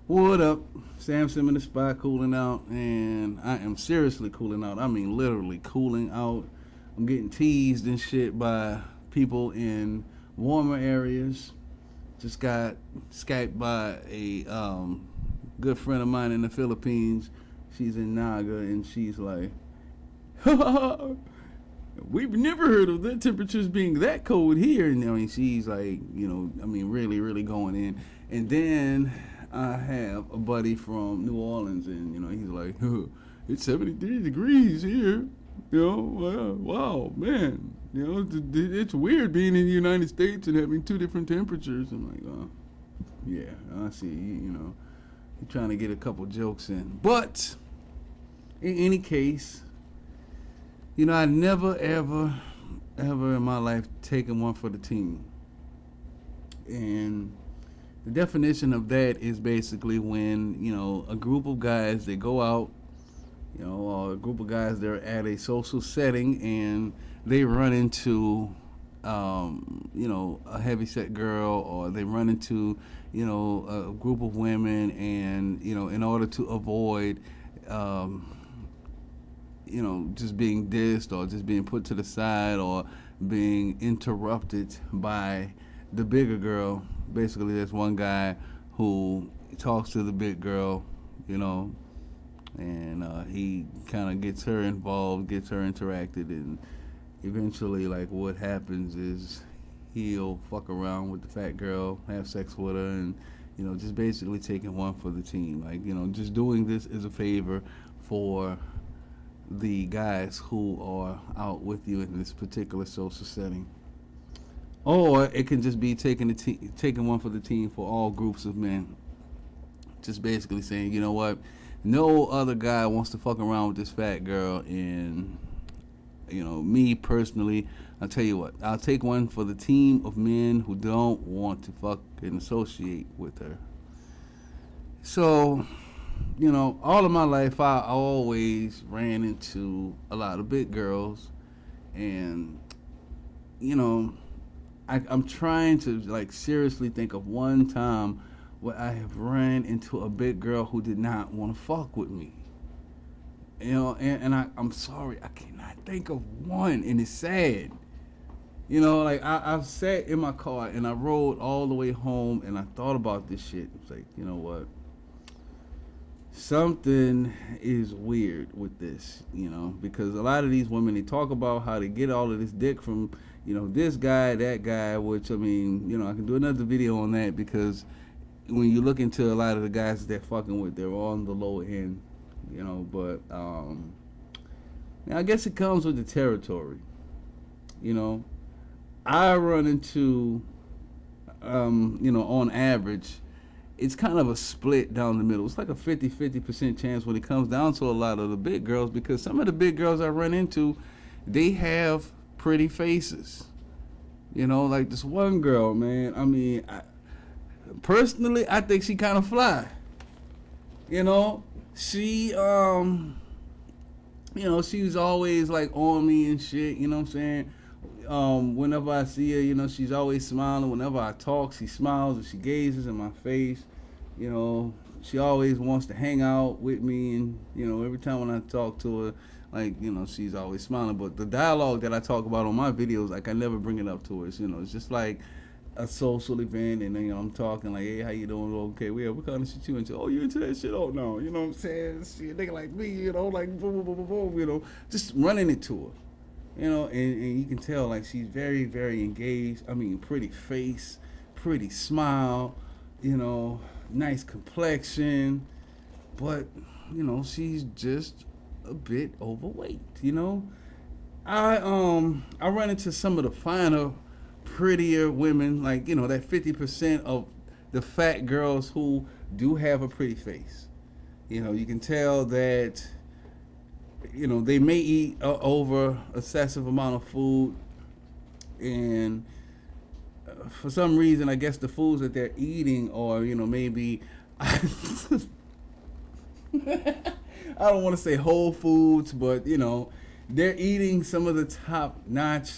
What up? Sam Sim in the spot cooling out, and I am seriously cooling out. I mean, literally cooling out. I'm getting teased and shit by people in warmer areas. Just got Skyped by a good friend of mine in the Philippines. She's in Naga, and she's like, we've never heard of the temperatures being that cold here. And I mean, she's like, really, really going in. And then I have a buddy from New Orleans, and he's like, it's 73 degrees here. Wow, man. It's weird being in the United States and having two different temperatures. I'm like, oh, yeah, I see. You're trying to get a couple jokes in, but in any case, I never, ever in my life taken one for the team. And the definition of that is basically when, a group of guys, they go out, or a group of guys, they're at a social setting and they run into, a heavyset girl, or they run into, a group of women, and, in order to avoid, just being dissed or just being put to the side or being interrupted by the bigger girl. Basically, there's one guy who talks to the big girl, and he kind of gets her involved, gets her interacted, and eventually, like, what happens is he'll fuck around with the fat girl, have sex with her, and, just basically taking one for the team. Like, just doing this as a favor for the guys who are out with you in this particular social setting. Or it can just be taking one for the team for all groups of men. Just basically saying, you know what, no other guy wants to fuck around with this fat girl, and me personally, I'll tell you what, I'll take one for the team of men who don't want to fucking associate with her. So, all of my life I always ran into a lot of big girls, and I'm trying to, like, seriously think of one time where I have ran into a big girl who did not want to fuck with me. I'm sorry, I cannot think of one, and it's sad. I've sat in my car and I rode all the way home and I thought about this shit. It's like, you know what? Something is weird with this, because a lot of these women, they talk about how they get all of this dick from, this guy, that guy, which, I can do another video on that, because when you look into a lot of the guys that they're fucking with, they're on the low end, but now I guess it comes with the territory. I run into, on average, it's kind of a split down the middle. It's like a 50% chance when it comes down to a lot of the big girls, because some of the big girls I run into, they have pretty faces. Like this one girl, man. Personally, I think she kind of fly. She, she's always like on me and shit, you know what I'm saying? Whenever I see her, she's always smiling. Whenever I talk, she smiles and she gazes in my face. She always wants to hang out with me, and every time when I talk to her, like, she's always smiling. But the dialogue that I talk about on my videos, like, I never bring it up to her. It's just like a social event, and then I'm talking like, hey, how you doing? Okay, what kind of shit you into? Oh, you into that shit? Oh no, you know what I'm saying? Shit, nigga like me, like boom, boom, boom, boom, boom, just running it to her. And you can tell, like, she's very, very engaged. Pretty face, pretty smile, nice complexion, but, she's just a bit overweight, I run into some of the finer, prettier women, like, that 50% of the fat girls who do have a pretty face. You can tell that, they may eat over excessive amount of food, and for some reason, I guess the foods that they're eating, or maybe I don't want to say whole foods, but they're eating some of the top notch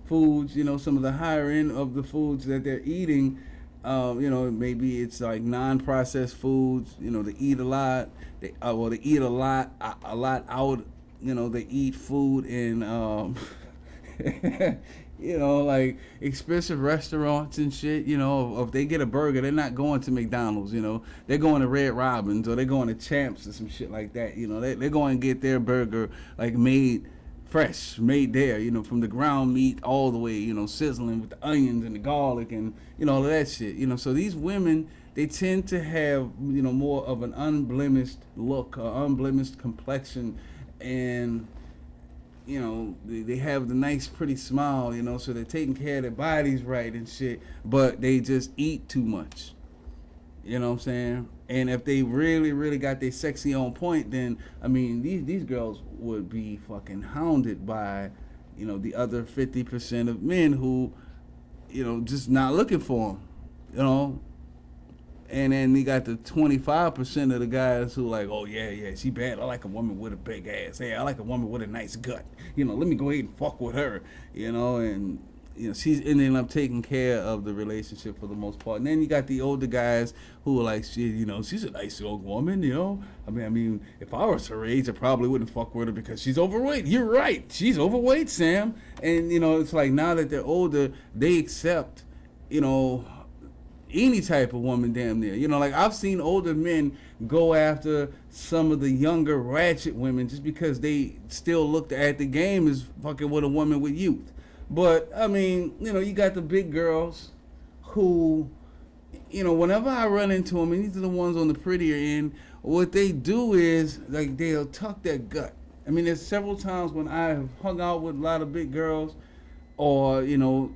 foods, some of the higher end of the foods that they're eating Maybe it's like non-processed foods. They eat a lot. They eat a lot out. They eat food in like expensive restaurants and shit. If they get a burger, they're not going to McDonald's. They're going to Red Robin's or they're going to Champs or some shit like that. They're going to get their burger like made fresh, made there, from the ground meat all the way, sizzling with the onions and the garlic and, all of that shit. So these women, they tend to have, more of an unblemished look, unblemished complexion, and, they have the nice, pretty smile, so they're taking care of their bodies right and shit, but they just eat too much. You know what I'm saying? And if they really, really got their sexy on point, then, these girls would be fucking hounded by, the other 50% of men who, just not looking for them, And then you got the 25% of the guys who like, oh, yeah, she bad. I like a woman with a big ass. Hey, I like a woman with a nice gut. Let me go ahead and fuck with her, and... she's ending up taking care of the relationship for the most part. And then you got the older guys who are like, shit, she's a nice young woman, if I was her age, I probably wouldn't fuck with her because she's overweight. You're right. She's overweight, Sam. And, it's like now that they're older, they accept, any type of woman damn near. Like I've seen older men go after some of the younger ratchet women just because they still looked at the game as fucking with a woman with youth. But, you got the big girls who, whenever I run into them, and these are the ones on the prettier end, what they do is, like, they'll tuck their gut. There's several times when I've hung out with a lot of big girls, or,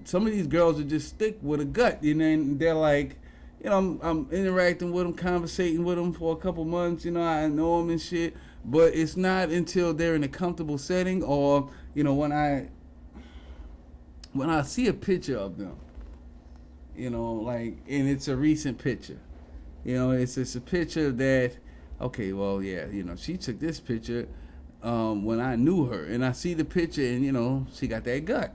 some of these girls will just stick with a gut, and they're like, I'm interacting with them, conversating with them for a couple months, I know them and shit, but it's not until they're in a comfortable setting, or, when I see a picture of them, and it's a recent picture, it's a picture that, okay, well, yeah, she took this picture when I knew her, and I see the picture, and, she got that gut.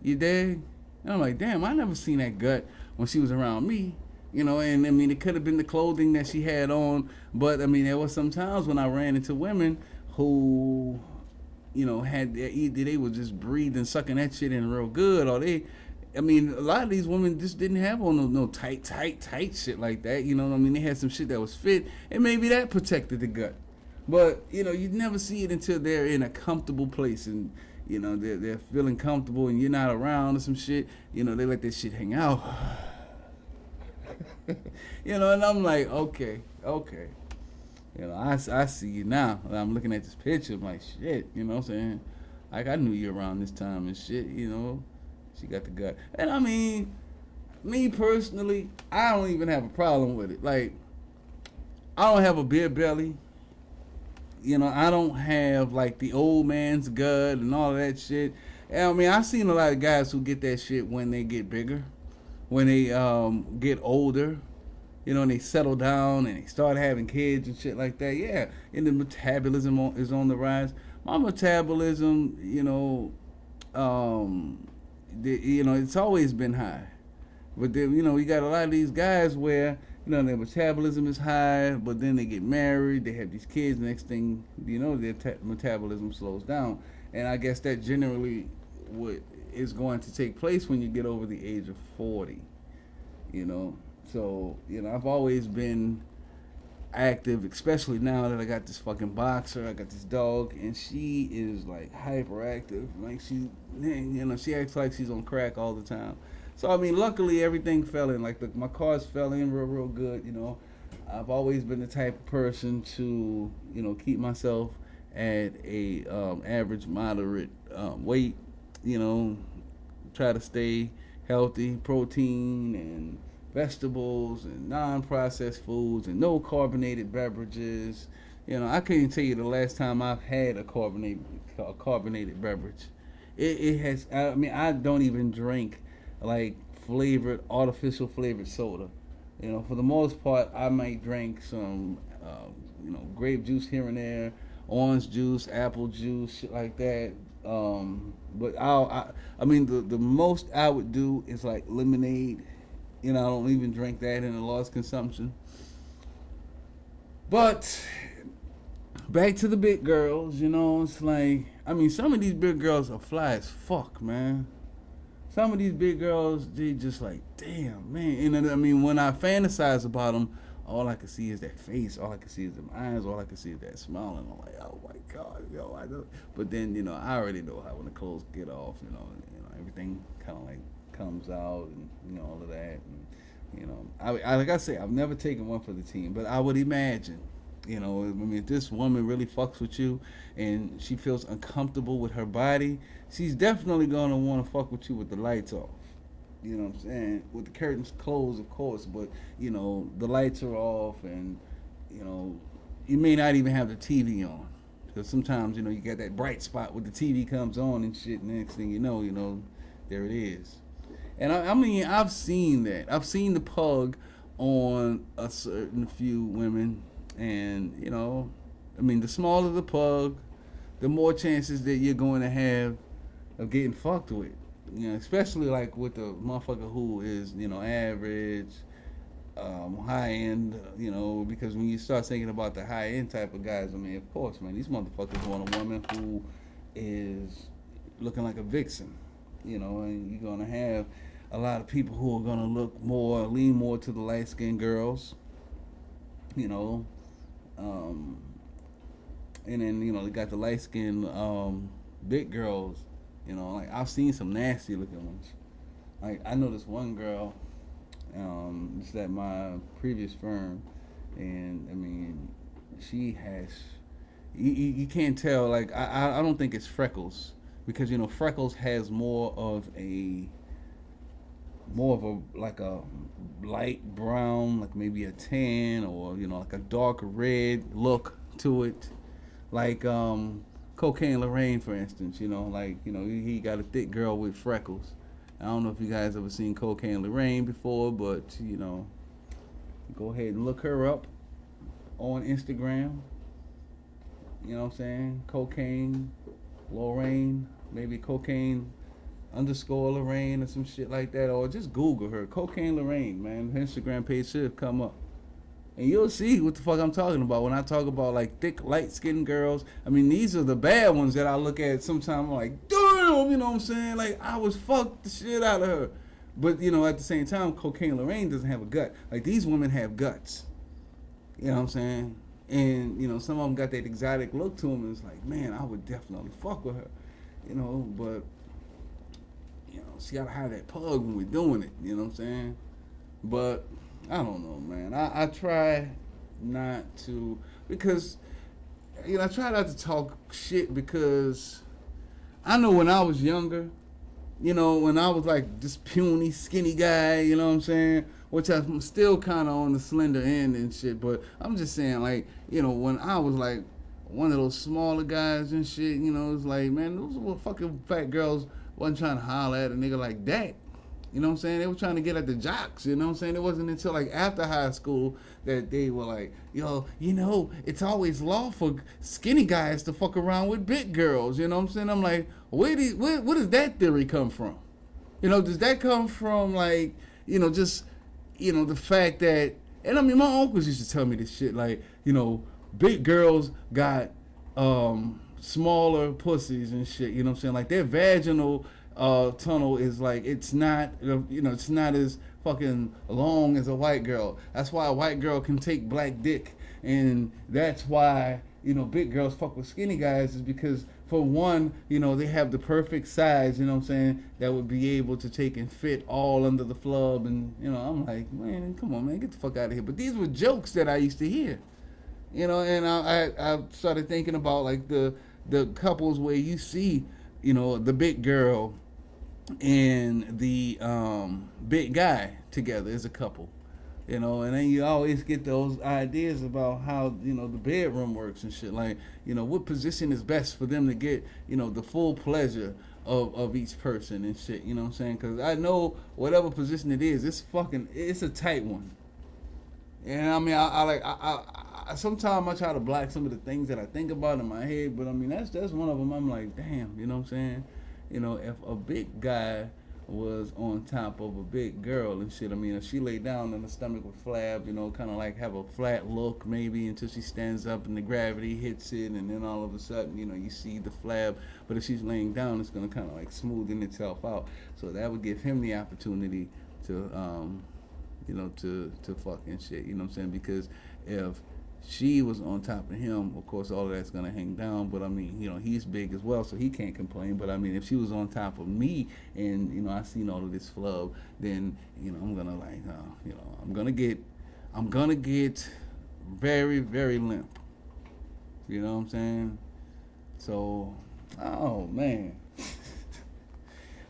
You dig? And I'm like, damn, I never seen that gut when she was around me, and, it could have been the clothing that she had on, but, there was some times when I ran into women who... they were just breathing, sucking that shit in real good, or they, a lot of these women just didn't have on no tight shit like that, They had some shit that was fit, and maybe that protected the gut. But, you'd never see it until they're in a comfortable place, and, they're feeling comfortable, and you're not around or some shit, they let that shit hang out. And I'm like, okay. I see you now. I'm looking at this picture. I'm like, shit, what I'm saying? Like, I knew you around this time and shit, She got the gut. And me personally, I don't even have a problem with it. Like, I don't have a beer belly. I don't have, like, the old man's gut and all of that shit. And, I've seen a lot of guys who get that shit when they get bigger, when they get older. And they settle down and they start having kids and shit like that. Yeah, and the metabolism is on the rise. My metabolism, it's always been high. But then, you got a lot of these guys where, their metabolism is high, but then they get married, they have these kids, next thing, their metabolism slows down. And I guess that generally is going to take place when you get over the age of 40, So, I've always been active, especially now that I got this fucking boxer, I got this dog, and she is, like, hyperactive. Like, she acts like she's on crack all the time. So, luckily everything fell in. Like, my cars fell in real good, I've always been the type of person to, keep myself at a average, moderate weight, try to stay healthy, protein, and vegetables and non-processed foods and no carbonated beverages. I can't even tell you the last time I've had a carbonated beverage. It has. I don't even drink like artificial flavored soda. For the most part, I might drink some, grape juice here and there, orange juice, apple juice, shit like that. But the most I would do is like lemonade You know, I don't even drink that in a large consumption. But back to the big girls, you know, it's like, I mean, some of these big girls are fly as fuck, man. Some of these big girls, they just like, damn, man. And I mean, when I fantasize about them, all I can see is that face. All I can see is them eyes. All I can see is that smile. And I'm like, oh my God, yo, I know. But then, you know, I already know how when the clothes get off, everything kind of like comes out and, all of that. And, I like I say, I've never taken one for the team, but I would imagine, I mean, if this woman really fucks with you and she feels uncomfortable with her body, she's definitely going to want to fuck with you with the lights off. You know what I'm saying? With the curtains closed, of course, but, the lights are off and, you may not even have the TV on. Because sometimes, you get that bright spot where the TV comes on and shit, and the next thing you know, there it is. And I mean, I've seen that. I've seen the pug on a certain few women. And, I mean, the smaller the pug, the more chances that you're going to have of getting fucked with. Especially like with the motherfucker who is, average, high end, because when you start thinking about the high end type of guys, I mean, of course, man, these motherfuckers want a woman who is looking like a vixen, and you're going to have a lot of people who are going to lean more to the light skinned girls, and then, they got the light skinned big girls, like I've seen some nasty looking ones. Like I know this one girl, it's at my previous firm, and I mean, she has, you can't tell, like I don't think it's freckles, because freckles has more of a like a light brown, like maybe a tan, or like a dark red look to it, like Cocaine Lorraine, for instance. He got a thick girl with freckles. I don't know if you guys ever seen Cocaine Lorraine before, but go ahead and look her up on Instagram. You know what I'm saying? Cocaine Lorraine, maybe Cocaine _ Lorraine or some shit like that, or just Google her, Cocaine Lorraine, man. Her Instagram page should come up, and you'll see what the fuck I'm talking about when I talk about like thick, light-skinned girls. I mean, these are the bad ones that I look at sometimes. I'm like, damn, you know what I'm saying? Like, I was fucked the shit out of her, but at the same time, Cocaine Lorraine doesn't have a gut. Like, these women have guts. You know what I'm saying? And some of them got that exotic look to them, and it's like, man, I would definitely fuck with her. But she gotta have that pug when we're doing it, you know what I'm saying? But I don't know, man. I try not to, because I try not to talk shit, because I know when I was younger, when I was like this puny, skinny guy, you know what I'm saying? Which I'm still kind of on the slender end and shit, but I'm just saying, like, when I was like one of those smaller guys and shit, it's like, man, those little fucking fat girls wasn't trying to holler at a nigga like that. You know what I'm saying? They were trying to get at the jocks, you know what I'm saying? It wasn't until like after high school that they were like, yo, it's always law for skinny guys to fuck around with big girls, you know what I'm saying? I'm like, where does that theory come from? Does that come from like, just, the fact that, and I mean, my uncles used to tell me this shit, like, big girls got smaller pussies and shit, you know what I'm saying? Like, their vaginal tunnel is like, it's not as fucking long as a white girl. That's why a white girl can take black dick, and that's why big girls fuck with skinny guys, is because, for one, they have the perfect size, you know what I'm saying, that would be able to take and fit all under the flub. And I'm like, man, come on, man, get the fuck out of here. But these were jokes that I used to hear, and I started thinking about like the couples where you see the big girl and the big guy together as a couple, and then you always get those ideas about how the bedroom works and shit, like what position is best for them to get the full pleasure of each person and shit, you know what I'm saying? Because I know whatever position it is, it's a tight one. And I mean, I sometimes I try to block some of the things that I think about in my head, but I mean, that's one of them. I'm like, damn, you know what I'm saying? If a big guy was on top of a big girl and shit. I mean, if she lay down on the stomach with flab, kind of like have a flat look maybe until she stands up and the gravity hits it, and then all of a sudden, you see the flab. But if she's laying down, it's gonna kind of like smoothen itself out. So that would give him the opportunity to, to fuck and shit. You know what I'm saying? Because if she was on top of him, of course, all of that's gonna hang down. But I mean, he's big as well, so he can't complain. But I mean, if she was on top of me, and I seen all of this flub, then I'm gonna like, I'm gonna get very, very limp. You know what I'm saying? So, oh man.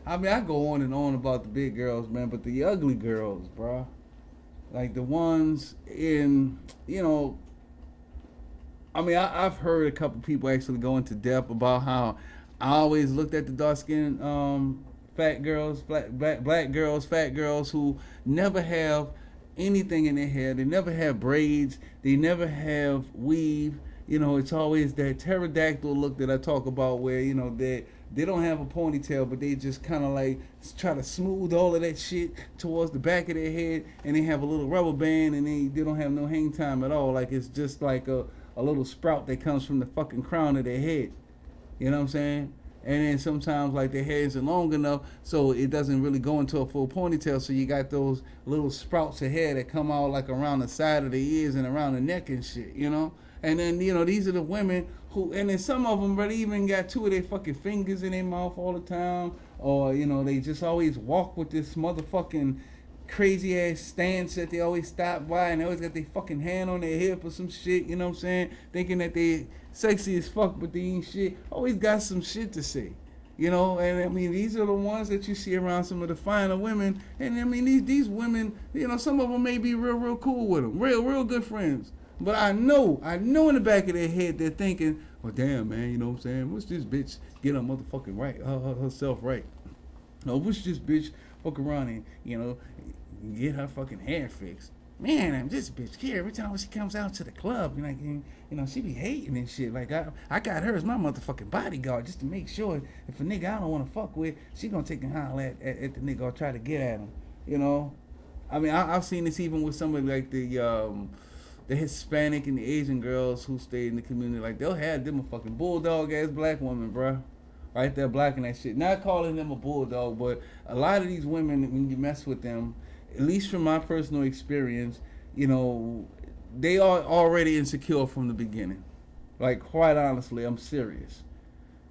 I mean, I go on and on about the big girls, man, but the ugly girls, bro, like the ones in, I mean, I've heard a couple people actually go into depth about how I always looked at the dark-skinned fat girls, black girls, fat girls who never have anything in their hair. They never have braids. They never have weave. It's always that pterodactyl look that I talk about where, they don't have a ponytail, but they just kind of like try to smooth all of that shit towards the back of their head, and they have a little rubber band, and they don't have no hang time at all. Like it's just like a little sprout that comes from the fucking crown of their head. You know what I'm saying? And then sometimes like their hair isn't long enough, so it doesn't really go into a full ponytail. So you got those little sprouts of hair that come out like around the side of the ears and around the neck and shit, And then, these are the women who, and then some of them, but even got two of their fucking fingers in their mouth all the time. Or, they just always walk with this motherfucking crazy ass stance that they always stop by, and they always got their fucking hand on their hip or some shit, you know what I'm saying? Thinking that they sexy as fuck, but they ain't shit. Always got some shit to say. And I mean, these are the ones that you see around some of the finer women. And I mean, these women, some of them may be real cool with them, real good friends. But I know in the back of their head they're thinking, well, damn, man, you know what I'm saying? What's this bitch get her motherfucking right, herself right? No, what's this bitch fuck around and, get her fucking hair fixed? Man, I'm this bitch here. Every time she comes out to the club, she be hating and shit. Like, I got her as my motherfucking bodyguard just to make sure if a nigga I don't want to fuck with, she gonna take and holler at the nigga or try to get at him, I mean, I've seen this even with somebody like the Hispanic and the Asian girls who stay in the community. Like, they'll have them a fucking bulldog-ass black woman, bruh. Right there blocking that shit. Not calling them a bulldog, but a lot of these women, when you mess with them, at least from my personal experience, they are already insecure from the beginning. Like, quite honestly, I'm serious.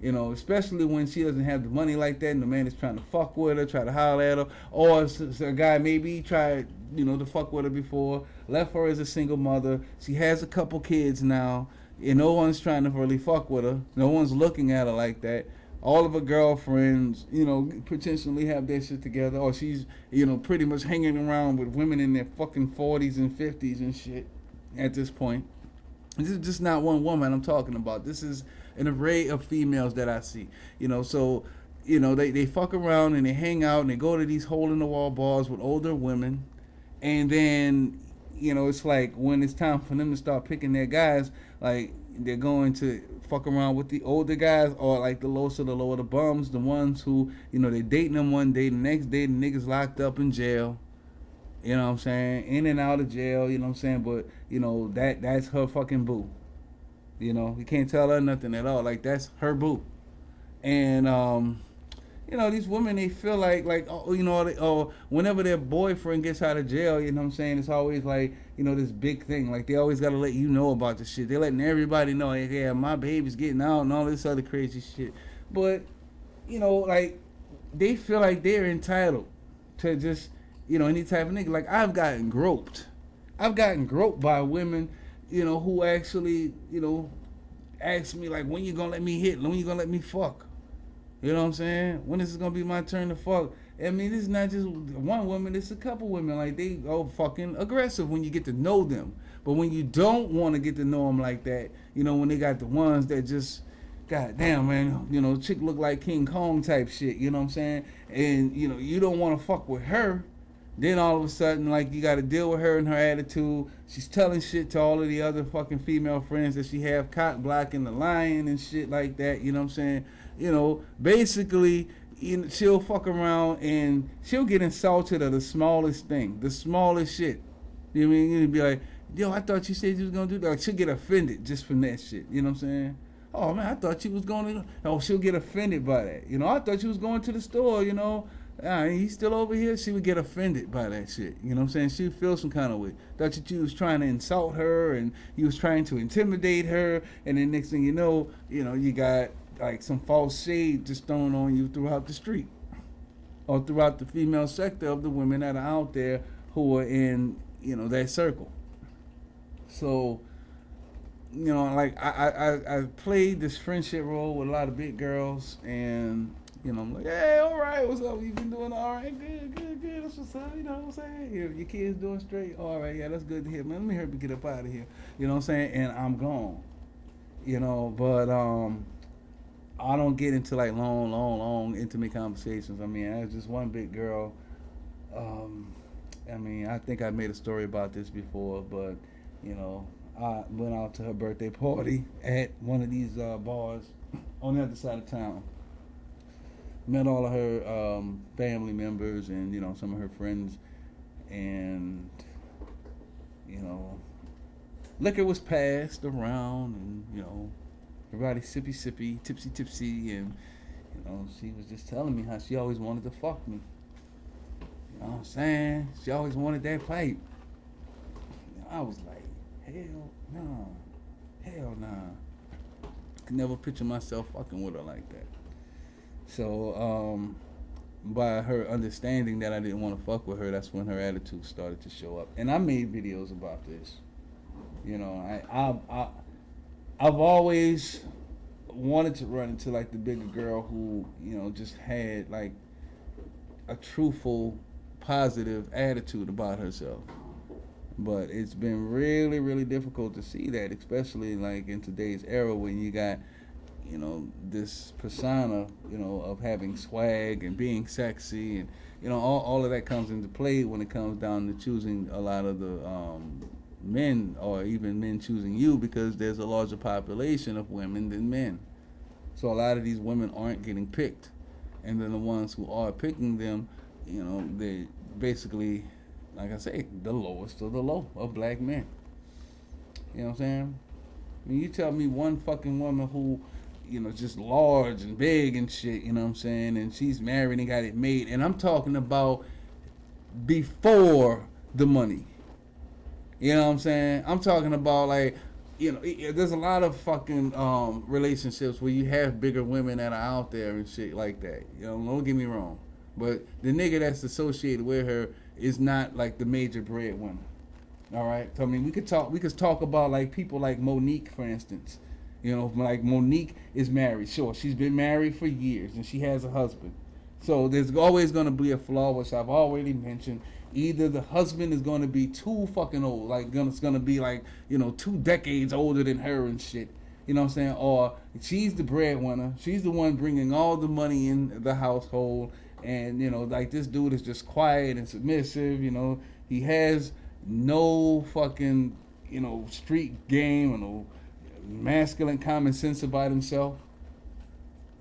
Especially when she doesn't have the money like that and the man is trying to fuck with her, try to holler at her, or a guy maybe tried, to fuck with her before, left her as a single mother. She has a couple kids now, and no one's trying to really fuck with her. No one's looking at her like that. All of her girlfriends, potentially have their shit together, or she's, pretty much hanging around with women in their fucking 40s and 50s and shit at this point. This is just not one woman I'm talking about. This is an array of females that I see. So, they fuck around and they hang out and they go to these hole-in-the-wall bars with older women. And then, it's like when it's time for them to start picking their guys, like they're going to fuck around with the older guys, or like the lowest of the lower the bums, the ones who, they dating them one day, the next day the niggas locked up in jail. You know what I'm saying? In and out of jail, you know what I'm saying? But, that's her fucking boo. You can't tell her nothing at all. Like, that's her boo. And, these women, they feel like whenever their boyfriend gets out of jail, you know what I'm saying? It's always like, this big thing. Like, they always got to let you know about the shit. They're letting everybody know, like, yeah, my baby's getting out and all this other crazy shit. But, like, they feel like they're entitled to just, any type of nigga. Like, I've gotten groped by women, who actually, ask me, like, when you gonna let me hit? When you gonna let me fuck? You know what I'm saying? When is it gonna be my turn to fuck? I mean, this is not just one woman, it's a couple women. Like, they go fucking aggressive when you get to know them. But when you don't want to get to know them like that, when they got the ones that just, God damn, man, chick look like King Kong type shit, you know what I'm saying? And, you don't want to fuck with her. Then all of a sudden, like, you got to deal with her and her attitude. She's telling shit to all of the other fucking female friends that she have, cock blocking the lion and shit like that, you know what I'm saying? Basically, she'll fuck around and she'll get insulted at the smallest thing, the smallest shit. You know what I mean? You'd be like, yo, I thought you said you was gonna do that. Like, she'll get offended just from that shit. You know what I'm saying? Oh man, I thought you was going to. Oh, she'll get offended by that. You know, I thought you was going to the store. You know, he's still over here. She would get offended by that shit. You know what I'm saying? She'd feel some kind of way. Thought that you was trying to insult her and you was trying to intimidate her. And then next thing you know, you got like some false shade just thrown on you throughout the street or throughout the female sector of the women that are out there who are in, that circle. So, like I played this friendship role with a lot of big girls, and I'm like, hey, all right, what's up? You been doing all right? Good. That's what's up. You know what I'm saying? Your kids doing straight? All right, yeah, that's good to hear, man. Let me hurry get up out of here. You know what I'm saying? And I'm gone. But I don't get into like long intimate conversations. I mean, I was just one big girl. I think I made a story about this before, but I went out to her birthday party at one of these bars on the other side of town. Met all of her family members and some of her friends, and liquor was passed around, and everybody sippy, tipsy, and she was just telling me how she always wanted to fuck me. You know what I'm saying? She always wanted that pipe. I was like, hell no. Could never picture myself fucking with her like that. So, by her understanding that I didn't want to fuck with her, that's when her attitude started to show up. And I made videos about this. I've always wanted to run into like the bigger girl who, just had like a truthful, positive attitude about herself. But it's been really, really difficult to see that, especially like in today's era when you got, this persona, of having swag and being sexy, and all of that comes into play when it comes down to choosing a lot of the men, or even men choosing you, because there's a larger population of women than men. So a lot of these women aren't getting picked, and then the ones who are picking them, they basically, like I say, the lowest of the low of black men. You know what I'm saying? I mean, you tell me one fucking woman who, just large and big and shit, you know what I'm saying, and she's married and got it made, and I'm talking about before the money. You know what I'm saying? I'm talking about like, there's a lot of fucking relationships where you have bigger women that are out there and shit like that. Don't get me wrong. But the nigga that's associated with her is not like the major breadwinner. All right? So, I mean, we could talk about like people like Monique, for instance. Like Monique is married. Sure, she's been married for years and she has a husband. So there's always going to be a flaw, which I've already mentioned. Either the husband is going to be too fucking old, like it's going to be like, 2 decades older than her and shit. You know what I'm saying? Or she's the breadwinner. She's the one bringing all the money in the household. And, like this dude is just quiet and submissive. He has no fucking, street game or no masculine common sense about himself.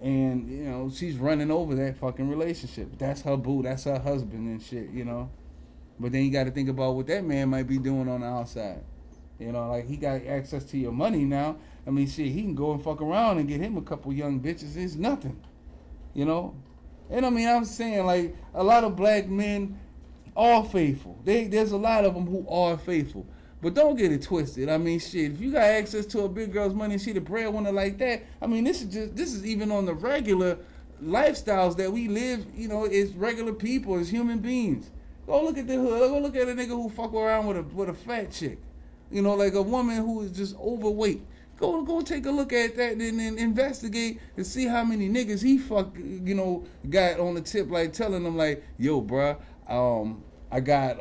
And, she's running over that fucking relationship. That's her boo. That's her husband and shit, But then you got to think about what that man might be doing on the outside. Like he got access to your money now. I mean, shit, he can go and fuck around and get him a couple young bitches. It's nothing, And I mean, I'm saying like a lot of black men are faithful. There's a lot of them who are faithful. But don't get it twisted. I mean, shit, if you got access to a big girl's money and she the breadwinner like that, I mean, this is even on the regular lifestyles that we live, as regular people, as human beings. Go look at the hood. Go look at a nigga who fuck around with a fat chick. Like a woman who is just overweight. Go take a look at that and then investigate and see how many niggas he got on the tip, like telling them like, yo, bruh, I got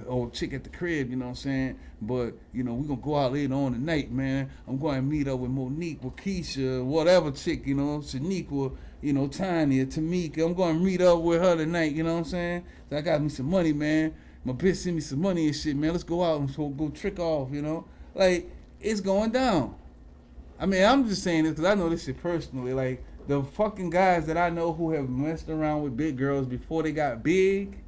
old chick at the crib, you know what I'm saying? But, we gonna go out later on tonight, man. I'm going to meet up with Monique, with Keisha, whatever chick, Shaniqua, Tanya, Tamika. I'm going to meet up with her tonight, you know what I'm saying? So I got me some money, man. My bitch sent me some money and shit, man. Let's go out and go trick off, Like, it's going down. I mean, I'm just saying this because I know this shit personally. Like, the fucking guys that I know who have messed around with big girls before they got big,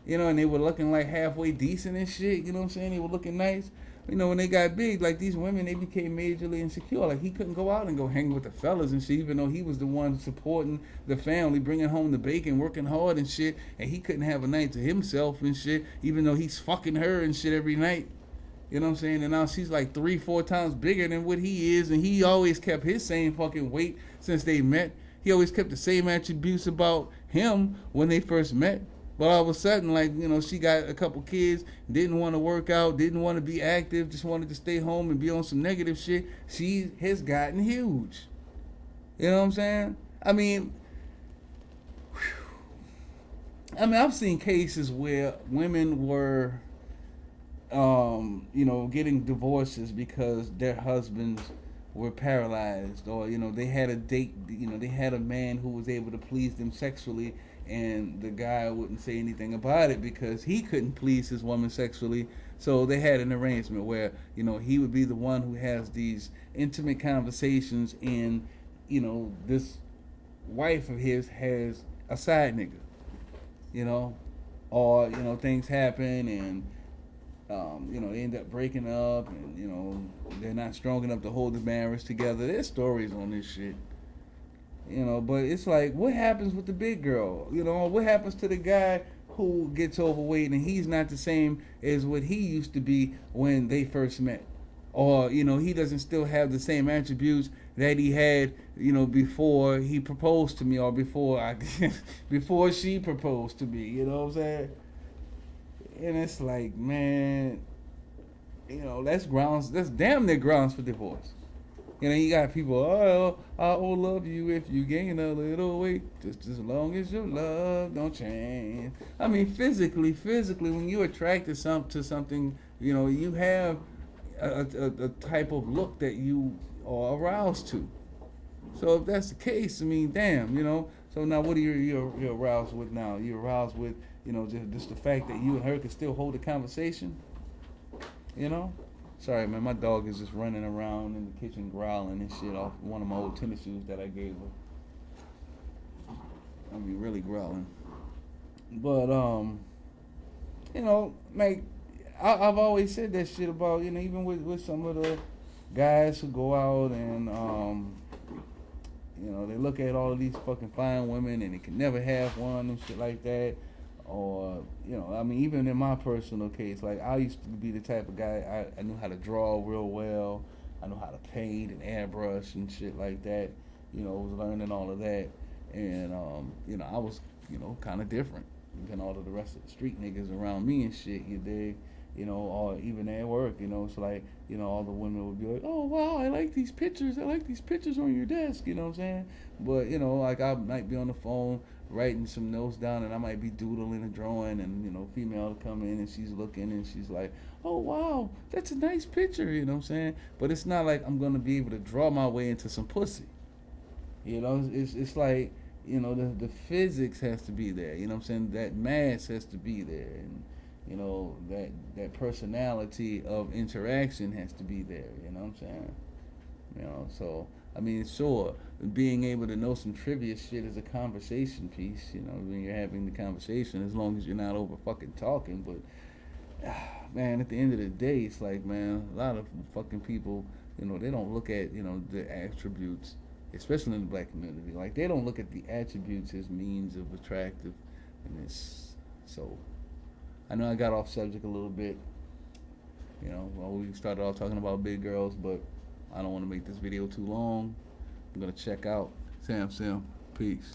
you know, and they were looking like halfway decent and shit, you know what I'm saying? They were looking nice. You know, when they got big, like these women, they became majorly insecure. Like he couldn't go out and go hang with the fellas and shit, even though he was the one supporting the family, bringing home the bacon, working hard and shit, and he couldn't have a night to himself and shit, even though he's fucking her and shit every night. You know what I'm saying? And now she's like 3, 4 times bigger than what he is, and he always kept his same fucking weight since they met. He always kept the same attributes about him when they first met. But all of a sudden, like, you know, she got a couple kids, didn't want to work out, didn't want to be active, just wanted to stay home and be on some negative shit. She has gotten huge. You know what I'm saying? I've seen cases where women were you know, getting divorces because their husbands were paralyzed, or you know, they had a date, you know, they had a man who was able to please them sexually, and the guy wouldn't say anything about it because he couldn't please his woman sexually. So they had an arrangement where, you know, he would be the one who has these intimate conversations, and you know, this wife of his has a side nigga, you know, or you know, things happen and you know, they end up breaking up, and you know, they're not strong enough to hold the marriage together. There's stories on this shit, you know. But it's like, what happens with the big girl? You know, what happens to the guy who gets overweight and he's not the same as what he used to be when they first met, or you know, he doesn't still have the same attributes that he had, you know, before he proposed to me, or before she proposed to me. You know what I'm saying? And it's like, man, you know, that's damn near grounds for divorce. You know, you got people, oh, I will love you if you gain a little weight, just as long as your love don't change. I mean, physically, when you attract to something, you know, you have a type of look that you are aroused to. So if that's the case, I mean, damn, you know. So now, what are you aroused with now? You're aroused with, you know, just the fact that you and her can still hold a conversation. You know. Sorry, man. My dog is just running around in the kitchen growling and shit off one of my old tennis shoes that I gave her. I mean, really growling. But you know, like I've always said that shit about, you know, even with some of the guys who go out and you know, they look at all of these fucking fine women and they can never have one and shit like that. Or, you know, I mean, even in my personal case, like, I used to be the type of guy, I knew how to draw real well. I knew how to paint and airbrush and shit like that. You know, was learning all of that. And, you know, I was, you know, kind of different than all of the rest of the street niggas around me and shit, you dig? You know, or even at work, you know, it's like, you know, all the women would be like, oh, wow, I like these pictures on your desk, you know what I'm saying? But, you know, like, I might be on the phone writing some notes down, and I might be doodling a drawing, and, you know, female will come in, and she's looking, and she's like, oh, wow, that's a nice picture, you know what I'm saying? But it's not like I'm going to be able to draw my way into some pussy. You know, it's like, you know, the physics has to be there, you know what I'm saying? That mass has to be there, and you know, that personality of interaction has to be there, you know what I'm saying? You know, so I mean, sure, being able to know some trivia shit is a conversation piece, you know, when you're having the conversation, as long as you're not over fucking talking. But man, at the end of the day, it's like, man, a lot of fucking people, you know, they don't look at, you know, the attributes, especially in the black community. Like, they don't look at the attributes as means of attractive, and it's so. I know I got off subject a little bit. You know, well, we started off talking about big girls, but I don't want to make this video too long. I'm going to check out Sam. Peace.